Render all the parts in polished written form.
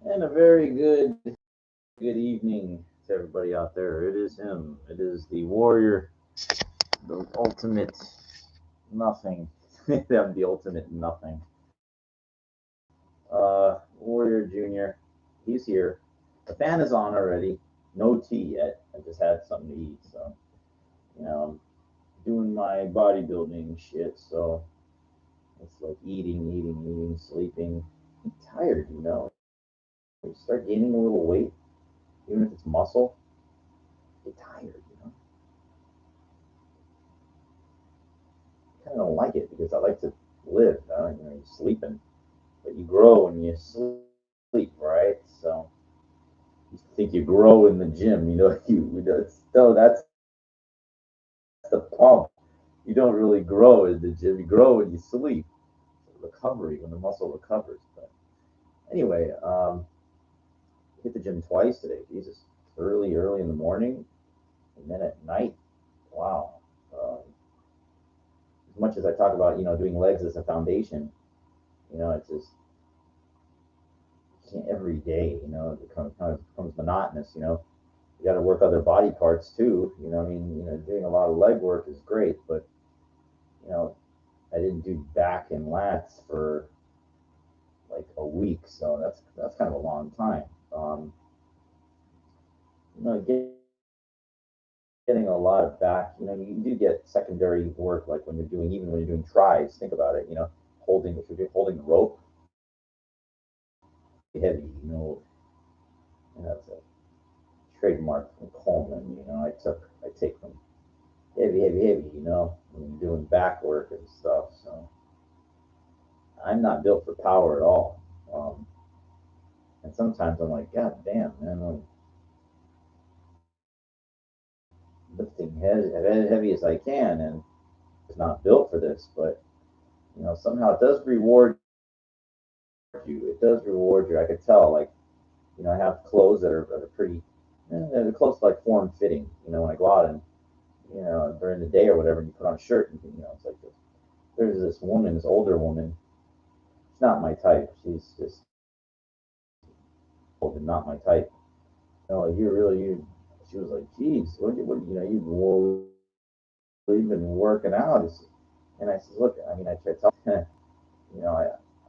And a very good evening to everybody out there. It is him. It is the warrior, the ultimate nothing. I'm the ultimate nothing. Warrior Junior. He's here. The fan is on already. No tea yet. I just had something to eat, so I'm doing my bodybuilding shit. So it's like eating, sleeping. I'm tired. You start gaining a little weight, even if it's muscle. You get tired. I kind of don't like it because I like to live. You're sleeping, but you grow when you sleep, right? So you think you grow in the gym. That's the pump. You don't really grow in the gym. You grow when you sleep. Recovery when the muscle recovers. But anyway, hit the gym twice today. Jesus, early in the morning, and then at night. Wow. As much as I talk about doing legs as a foundation, it's just every day. It becomes monotonous. You got to work other body parts too. Doing a lot of leg work is great, but you know, I didn't do back and lats for like a week, so that's kind of a long time. Um, Getting a lot of back. You do get secondary work like even when you're doing tries. Think about it. Holding if you're holding the rope, heavy. That's a trademark from Coleman. I take them heavy. When you're doing back work and stuff. So I'm not built for power at all. Um, and sometimes I'm like, God damn, man, I'm lifting as heavy as I can, and it's not built for this. But somehow it does reward you. It does reward you. I could tell. Like, I have clothes that are pretty, they're close to like form fitting. When I go out and during the day or whatever, and you put on a shirt, and it's like this. There's this woman, this older woman. She's not my type. She's just old and not my type. You really you. She was like, geez, you've been working out. And I said, look, I try to tell,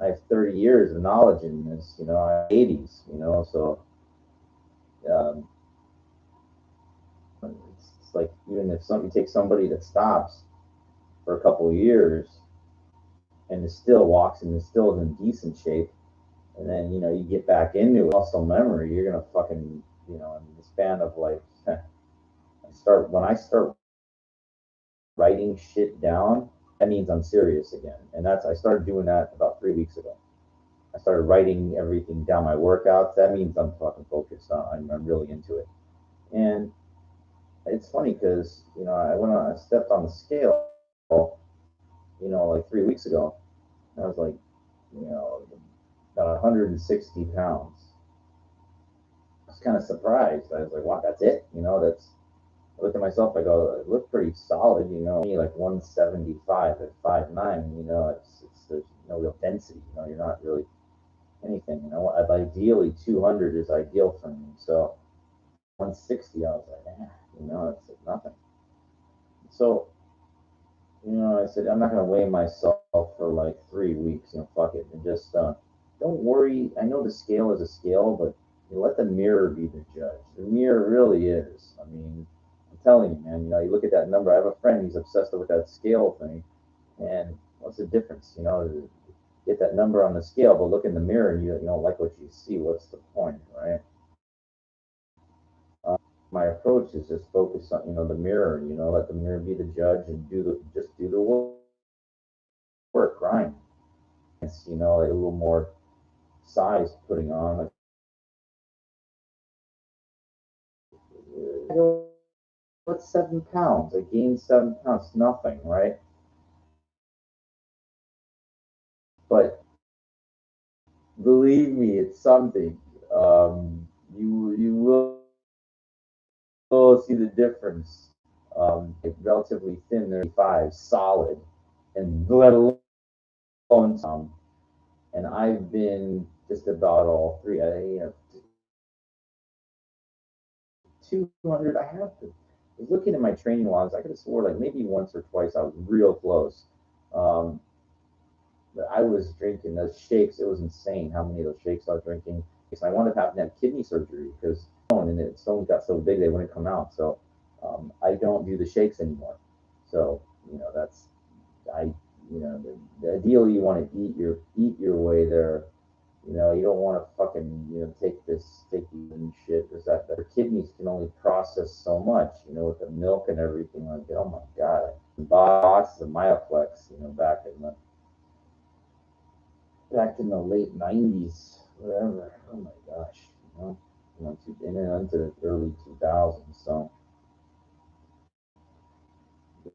I have 30 years of knowledge in this, I 80s, so um, it's like even if you take somebody that stops for a couple of years and is still walks and is still in decent shape, and then you get back into muscle memory, you're gonna fucking in the span of like I start writing shit down, that means I'm serious again. And I started doing that about 3 weeks ago. I started writing everything down, my workouts. That means I'm fucking focused. I'm really into it. And it's funny because I stepped on the scale, like 3 weeks ago, and I was like, you know, about 160 pounds. I was kind of surprised. I was like, wow, that's it. I looked at myself. I go, I look pretty solid. Me like 175 at 5'9". It's there's no real density. You're not really anything. I'd ideally 200 is ideal for me. So 160, I was like, it's like nothing. So I said I'm not gonna weigh myself for like 3 weeks. Fuck it, and just don't worry. I know the scale is a scale, but let the mirror be the judge. The mirror really is. I'm telling you, man. You look at that number. I have a friend. He's obsessed with that scale thing, and what's the difference? Get that number on the scale, but look in the mirror and you don't like what you see. What's the point, right? My approach is just focus on the mirror. Let the mirror be the judge and do the work, grind. It's like a little more size putting on. Like, what's 7 pounds? I gained 7 pounds, nothing, right? But believe me, it's something. You will see the difference. Relatively thin, 35, solid, and let alone some. and I've been just about all three. 200. I have to. I was looking at my training logs. I could have swore like maybe once or twice I was real close. But I was drinking those shakes. It was insane how many of those shakes I was drinking. I wound up having to have kidney surgery because stones got so big they wouldn't come out. So I don't do the shakes anymore. So that's I ideally you want to eat your way there. You don't want to fucking take this sticky and shit because that their kidneys can only process so much. With the milk and everything like that. Oh my god, boxes of Mioflex. Back in the late '90s, whatever. Oh my gosh, and then into the early 2000s. So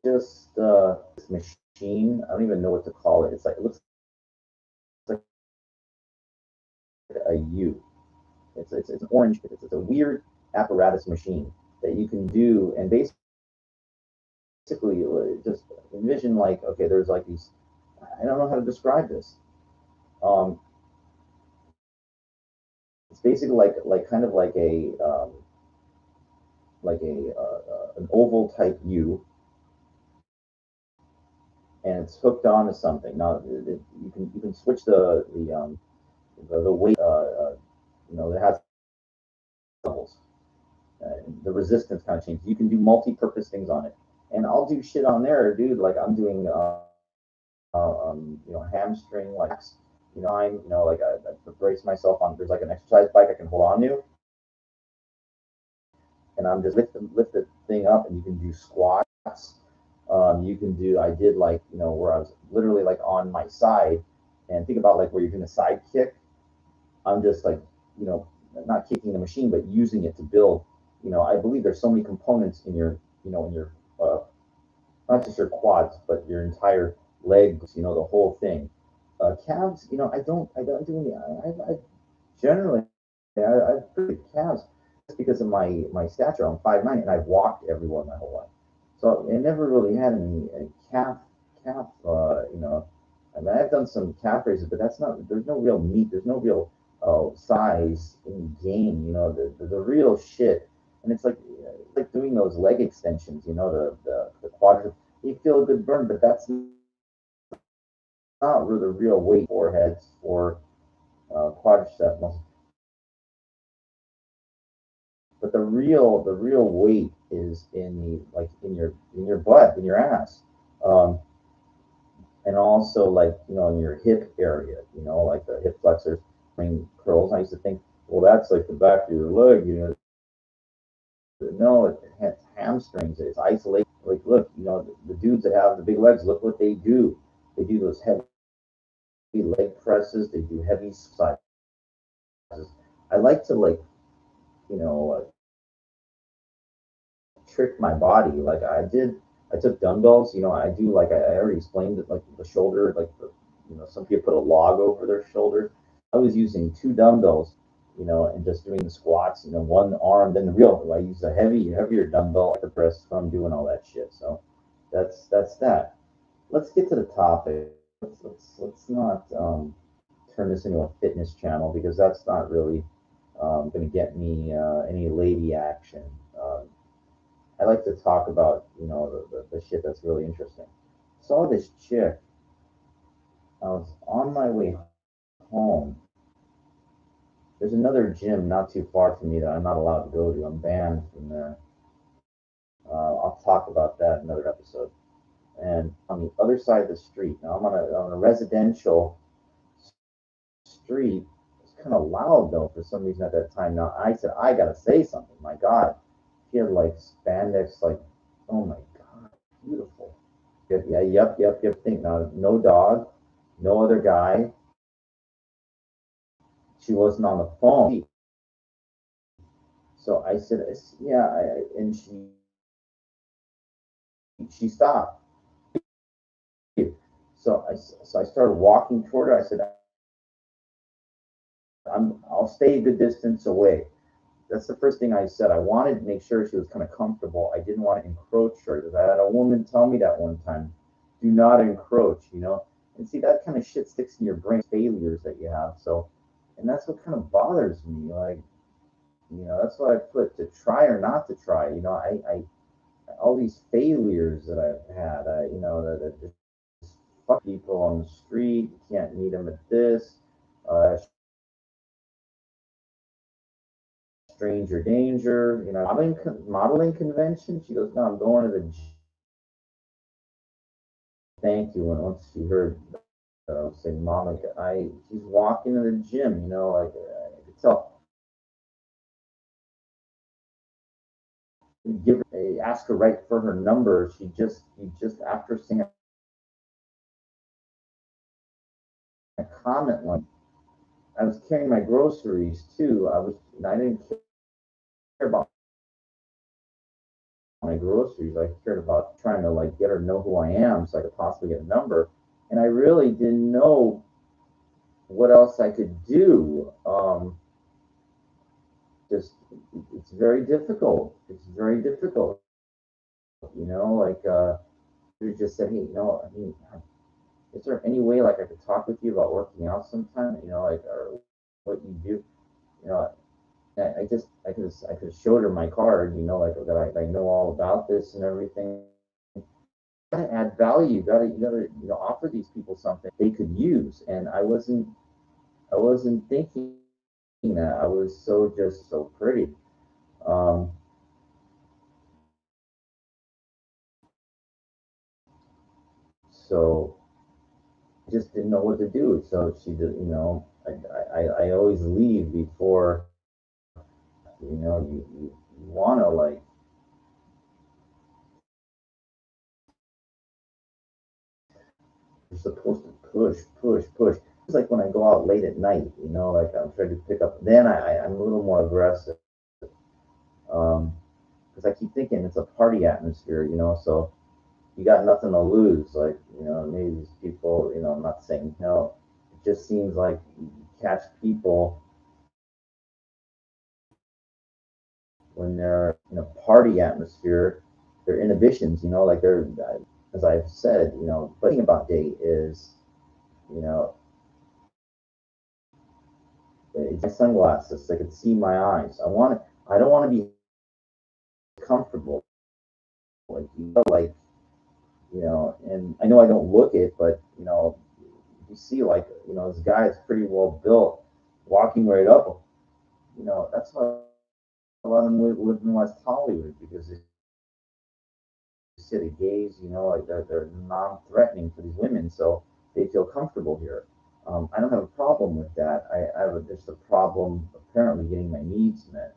just this machine. I don't even know what to call it. It looks like a U. It's an orange. It's a weird apparatus machine that you can do, and basically just envision like, okay, there's like these. I don't know how to describe this. It's basically like kind of like an oval type U, and it's hooked onto something. Now you can switch the weight. It has levels. The resistance kind of changes. You can do multi-purpose things on it, and I'll do shit on there, dude. Like I'm doing, hamstring, like like I brace myself on. There's like an exercise bike I can hold on to, and I'm just lift the thing up, and you can do squats. You can do. I did like where I was literally like on my side, and think about like where you're doing a side kick. I'm just like not kicking the machine, but using it to build. I believe there's so many components in your not just your quads, but your entire legs. The whole thing. Calves. I don't do any. I generally I've pretty calves just because of my stature. I'm 5'9", and I've walked everywhere my whole life, so I never really had any calf. I mean, I've done some calf raises, but that's not. There's no real meat. There's no real size in gain. The real shit. And it's like doing those leg extensions. The quadriceps. You feel a good burn, but that's not really the real weight. Foreheads or quadricep muscles. But the real weight is in your butt, in your ass, and also like in your hip area. Like the hip flexors, curls. I used to think, well, that's like the back of your leg. No, it has hamstrings. It's isolated. Like, look, the dudes that have the big legs. Look what they do. They do those heavy leg presses. They do heavy sizes. I like to you know trick my body. Like I did, I took dumbbells. I do like I already explained it, like the shoulder, like some people put a log over their shoulder. I was using two dumbbells, and just doing the squats. One arm, then the real. I use a heavier dumbbell to press. So I'm doing all that shit. So that's that. Let's get to the topic. Let's not turn this into a fitness channel because that's not really going to get me any lady action. I like to talk about the shit that's really interesting. Saw this chick. I was on my way home. There's another gym not too far from me that I'm not allowed to go to. I'm banned from there. I'll talk about that in another episode. And on the other side of the street, now I'm on a residential street. It's kind of loud though for some reason at that time. Now I said I gotta say something. My God, she had like spandex, like oh my God, beautiful. Yeah, yep. Think now, no dog, no other guy. She wasn't on the phone. So I said, yeah, and she stopped. So I started walking toward her. I said, I'll stay a good distance away. That's the first thing I said. I wanted to make sure she was kind of comfortable. I didn't want to encroach her because I had a woman tell me that one time, do not encroach. And see, that kind of shit sticks in your brain, failures that you have. So, and that's what kind of bothers me. Like, that's why I put to try or not to try. All these failures that I've had, that just fuck people on the street. You can't meet them at this. Uh, stranger danger. Modeling convention. She goes, no, I'm going to the thank you. And once she heard say, Mom, like she's walking to the gym, like I could tell. Ask her right for her number. You just after seeing a comment like, I was carrying my groceries too. I didn't care about my groceries. I cared about trying to like get her to know who I am so I could possibly get a number. And I really didn't know what else I could do. Just it's very difficult. It's very difficult. Like you just said, hey, I mean, is there any way like I could talk with you about working out sometime? Like or what you do? You know, I could have showed her my card. Like that I know all about this and everything. You gotta add value. You gotta offer these people something they could use. And I wasn't thinking that. I was just so pretty. Um, so just didn't know what to do. So she did, I always leave before, you want to like, you're supposed to push, push, push. It's like when I go out late at night, like I'm trying to pick up, then I'm a little more aggressive. Because I keep thinking it's a party atmosphere, so you got nothing to lose. Like, maybe these people, I'm not saying no, it just seems like you catch people when they're in a party atmosphere, their inhibitions, like they're, as I've said, but the thing about date is, you know, it's my sunglasses. So I could see my eyes. I don't want to be comfortable. Like, and I know I don't look it, but, you see like, this guy is pretty well built, walking right up. That's why a lot of them live in West Hollywood because they see the gays, like they're non-threatening for these women, so they feel comfortable here. I don't have a problem with that. I have just a problem apparently getting my needs met.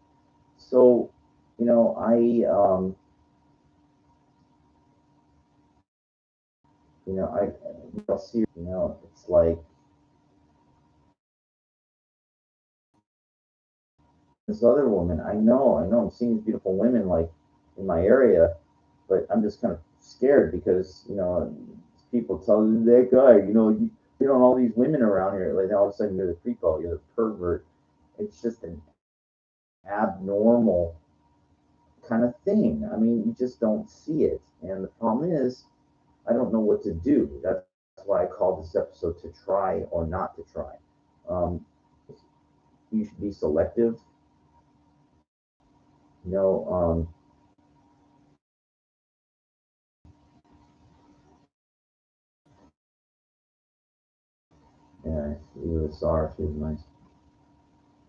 So, I'll see, it's like this other woman. I know, I'm seeing these beautiful women like in my area, but I'm just kind of scared because people tell that guy, all these women around here, like all of a sudden you're the creepo, you're the pervert. It's just an abnormal kind of thing. I mean, you just don't see it, and the problem is, I don't know what to do. That's why I called this episode to try or not to try. Um, you should be selective. You know, um, yeah, she was sorry. She was nice.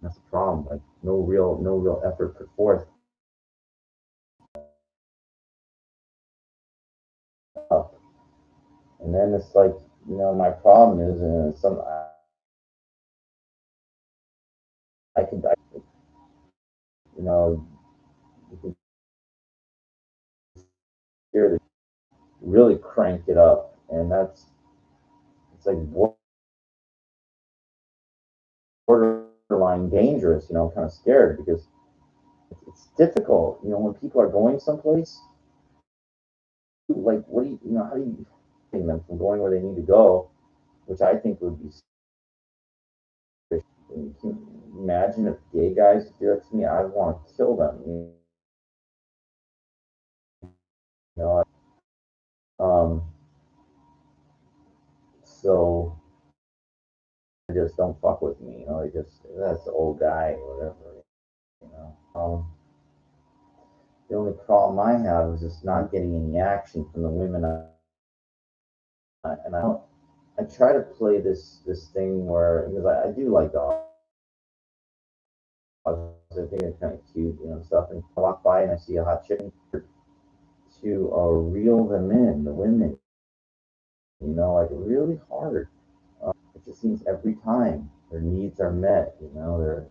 That's the problem. Like no real effort put forth. And then it's like, my problem is, I could, you know, you could hear the really crank it up, and it's like borderline dangerous. I'm kind of scared because it's difficult. When people are going someplace, like, what do how do you keep them from going where they need to go, which I think would be. Can you imagine if gay guys do that to me? I'd want to kill them. You know, um, So they just don't fuck with me, you know. They just, that's the old guy or whatever, you know. The only problem I have is just not getting any action from the women. And I don't. I try to play this thing where, because I do like dogs. I think they're kind of cute, you know, stuff. And I walk by and I see a hot chick to reel them in, the women, you know, like really hard. It just seems every time their needs are met, you know, they're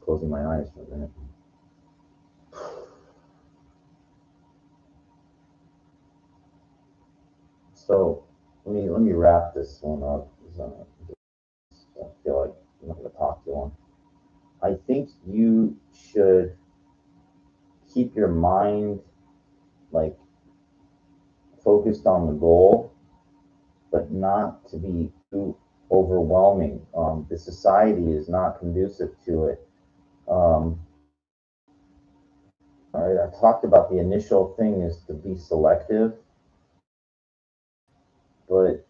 closing my eyes for a minute. So let me wrap this one up. I feel like I'm not going to talk too long. I think you should keep your mind like focused on the goal, but not to be too overwhelming. The society is not conducive to it. Um, all right, I talked about the initial thing is to be selective, but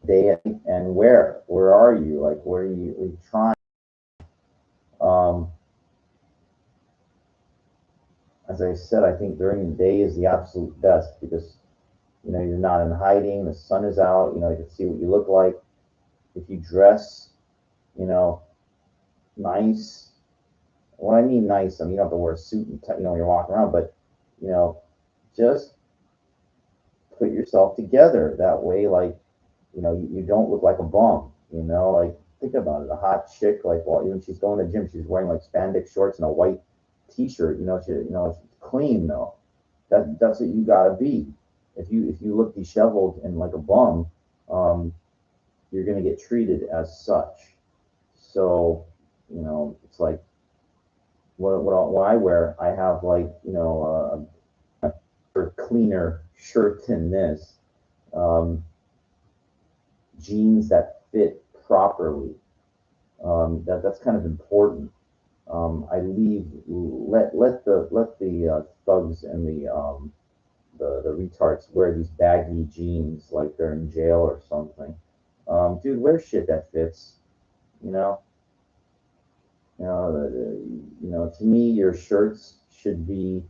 they and where are you? Like, where are you trying? Um, as I said, I think during the day is the absolute best because you know you're not in hiding. The sun is out. You know you can see what you look like. If you dress, you know, nice. When I mean nice, I mean you don't have to wear a suit and you know when you're walking around, but you know, just put yourself together that way. Like you know, you don't look like a bum. You know, like think about it. A hot chick, like well, even she's going to the gym, she's wearing like spandex shorts and a white T-shirt. You know, she's clean though. That's what you gotta be. If you look disheveled and like a bum, um, you're gonna get treated as such. So, you know, it's like what I wear. I have like you know a cleaner shirt than this, um, jeans that fit properly. That's kind of important. I leave let the thugs and the retards wear these baggy jeans like they're in jail or something. Dude, wear shit that fits. You know, you know. To me, your shirts should be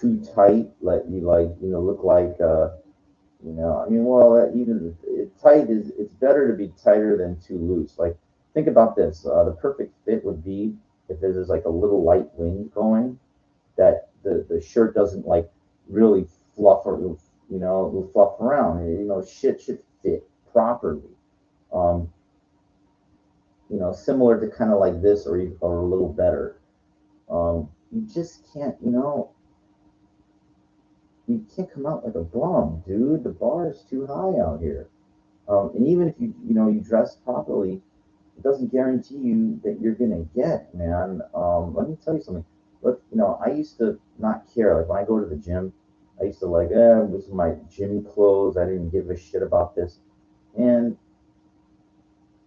too tight. Let you like you know look like you know. I mean, well, even tight is it's better to be tighter than too loose. Like think about this. The perfect fit would be if there's like a little light wind going that the shirt doesn't like really fluff or you know fluff around. You know, shit should fit properly. Um, you know, similar to kind of like this or a little better. You just can't, you can't come out like a bum, dude. The bar is too high out here. And even if you dress properly, it doesn't guarantee you that you're gonna get, man. Let me tell you something. Look, I used to not care. Like when I go to the gym, I used to like, this is my gym clothes. I didn't give a shit about this. And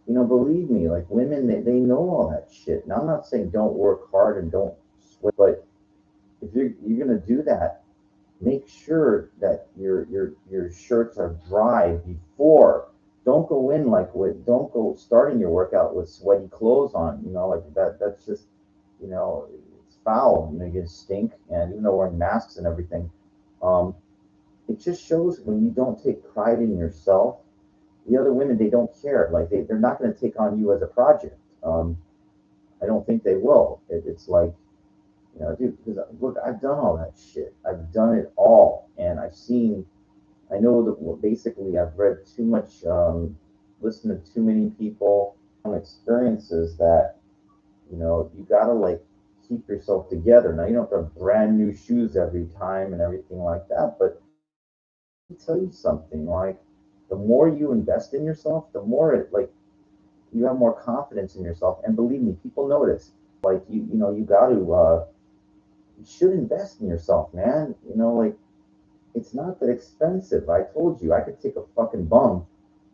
believe me, like women, they know all that shit. Now I'm not saying don't work hard and don't sweat, but if you're gonna do that, make sure that your shirts are dry before. Don't go in like with don't go starting your workout with sweaty clothes on. Like that's just it's foul. You stink, and even though we're wearing masks and everything, um, it just shows when you don't take pride in yourself. The other women, they don't care. Like they're not going to take on you as a project. I don't think they will. It's like dude, because look, I've done all that shit. I've done it all, and I've seen. I know that well, basically I've read too much, listened to too many people, experiences that you gotta like keep yourself together. Now you don't have to have brand new shoes every time and everything like that, but let me tell you something. Like the more you invest in yourself, the more it like you have more confidence in yourself. And believe me, people notice. Like you got to. You should invest in yourself, man. Like it's not that expensive. I told you I could take a fucking bum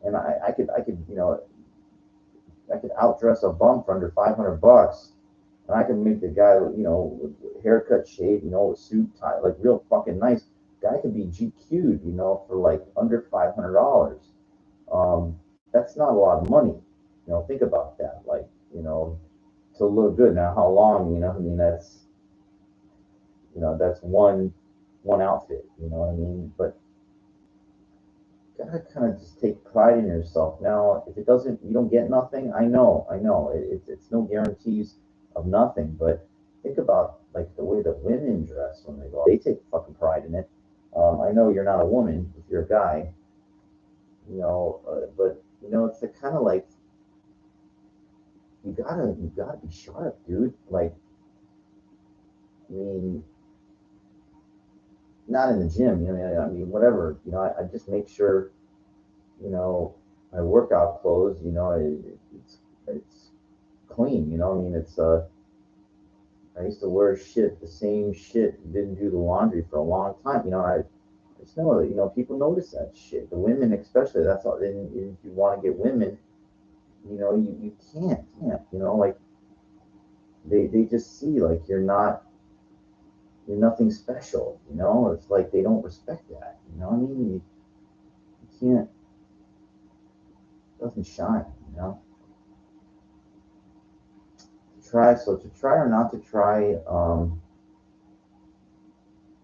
and I could I could outdress a bum for under $500, and I can make the guy, with haircut, shave, with suit tie, like real fucking nice. Guy could be GQ'd, for like under $500. That's not a lot of money. Think about that. Like, to look good. Now, how long? I mean, that's one outfit. You know what I mean? But you gotta kind of just take pride in yourself. Now, if it doesn't, you don't get nothing. I know. It's no guarantees of nothing. But think about like the way that women dress when they go out. They take fucking pride in it. I know you're not a woman if you're a guy, but it's the kind of like you gotta be sharp, dude. Like, I mean, not in the gym. I mean, whatever. I just make sure you know, my workout clothes, it's clean, I mean, I used to wear the same shit, didn't do the laundry for a long time, I just know that, people notice that shit. The women, especially, that's all. And if you want to get women, you can't, like they just see like you're nothing special, it's like they don't respect that, I mean, you can't, it doesn't shine, to try or not to try,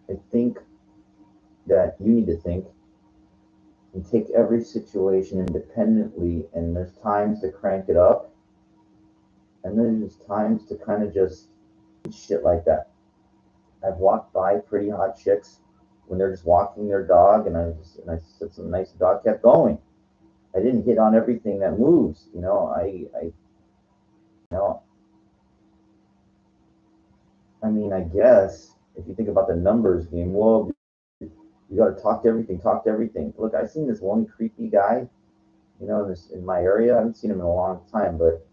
I think that you need to think and take every situation independently, and there's times to crank it up, and then there's times to kind of just shit like that. I've walked by pretty hot chicks when they're just walking their dog, and I said some nice dog kept going. I didn't hit on everything that moves, know, I mean, I guess if you think about the numbers game, well, you got to talk to everything, talk to everything. Look, I seen this one creepy guy, in my area. I haven't seen him in a long time, but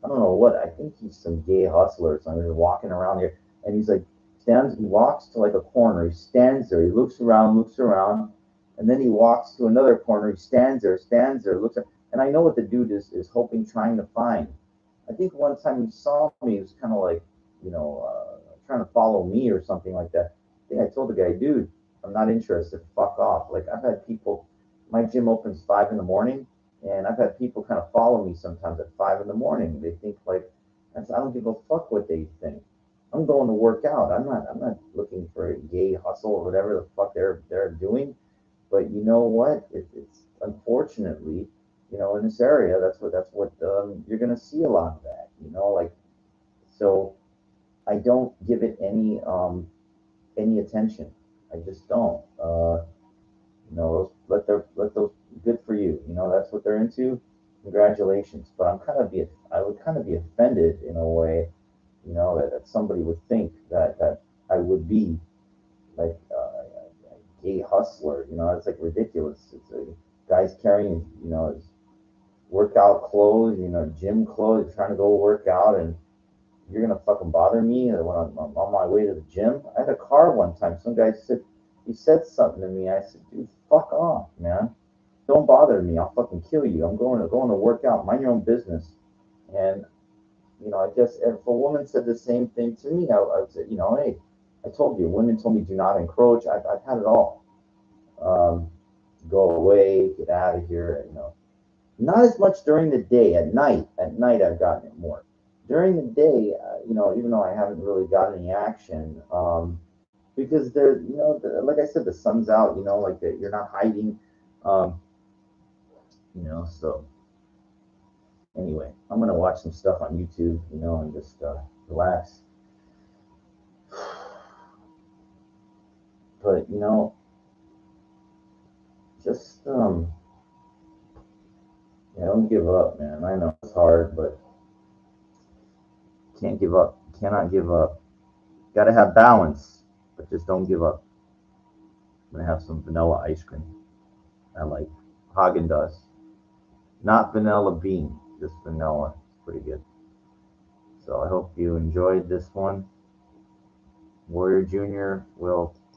I don't know what. I think he's some gay hustler. So I'm just walking around here, and he's like stands. He walks to like a corner. He stands there. He looks around, and then he walks to another corner. He stands there, looks. And I know what the dude is hoping, trying to find. I think one time he saw me, he was kind of like, trying to follow me or something like that. I think I told the guy, dude, I'm not interested. Fuck off. Like I've had people, my gym opens 5 in the morning, and I've had people kind of follow me sometimes at 5 in the morning. They think like, I don't give a fuck what they think. I'm going to work out. I'm not looking for a gay hustle or whatever the fuck they're doing. But you know what? It's unfortunately, in this area, that's what you're gonna see a lot of that. Like so. I don't give it any attention. I just don't. Let those good for you. That's what they're into. Congratulations. But I would kind of be offended in a way, that somebody would think that I would be like a gay hustler. It's like ridiculous. It's a guy's carrying, his workout clothes, gym clothes, trying to go work out, and you're gonna fucking bother me when I'm on my way to the gym. I had a car one time. Some guy said something to me. I said, dude, fuck off, man. Don't bother me. I'll fucking kill you. I'm going to work out. Mind your own business. And I guess if a woman said the same thing to me, I would say, hey, I told you, women told me do not encroach. I've had it all. Um, Go away, get out of here. Not as much during the day. At night, I've gotten it more. During the day, even though I haven't really got any action, because like I said, the sun's out. Like you're not hiding. Um, so anyway, I'm gonna watch some stuff on YouTube, and just relax. But just don't give up, man. I know it's hard, but can't give up. Cannot give up. Got to have balance, but just don't give up. I'm gonna have some vanilla ice cream. I like Haagen Dazs, not vanilla bean, just vanilla. It's pretty good. So I hope you enjoyed this one. Warrior Junior will